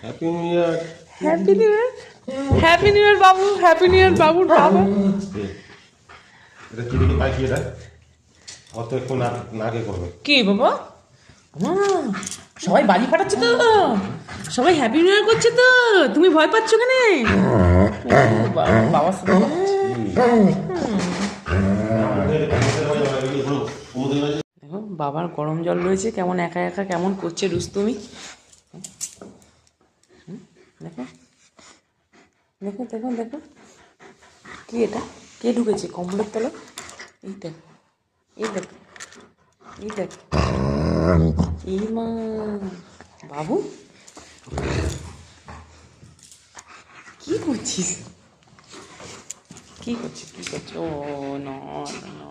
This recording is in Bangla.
Happy new year. Happy new year, happy new year বাবু, হ্যাপি নিউ ইয়ার বাবুর বাবা। এটা কি দেখি পাই কি এটা? অত একটু নাকে করবে। কি বাবা? সবাই বাজি ফাটাচ্ছে তো, সবাই হ্যাপি নিউ ইয়ার করছে তো, তুমি ভয় পাচ্ছ কেন? বাবা দেখো বাবার গরম জল রয়েছে, কেমন একা একা কেমন করছে রুস্তুমি। দেখো দেখো দেখো দেখো, কি এটা? কে ঢুকেছে কম্বলের তলা? এই দেখো, এই দেখো, এই দেখো, এই মা বাবু কি করছিস? কি করছিস? কি করছো? ও না না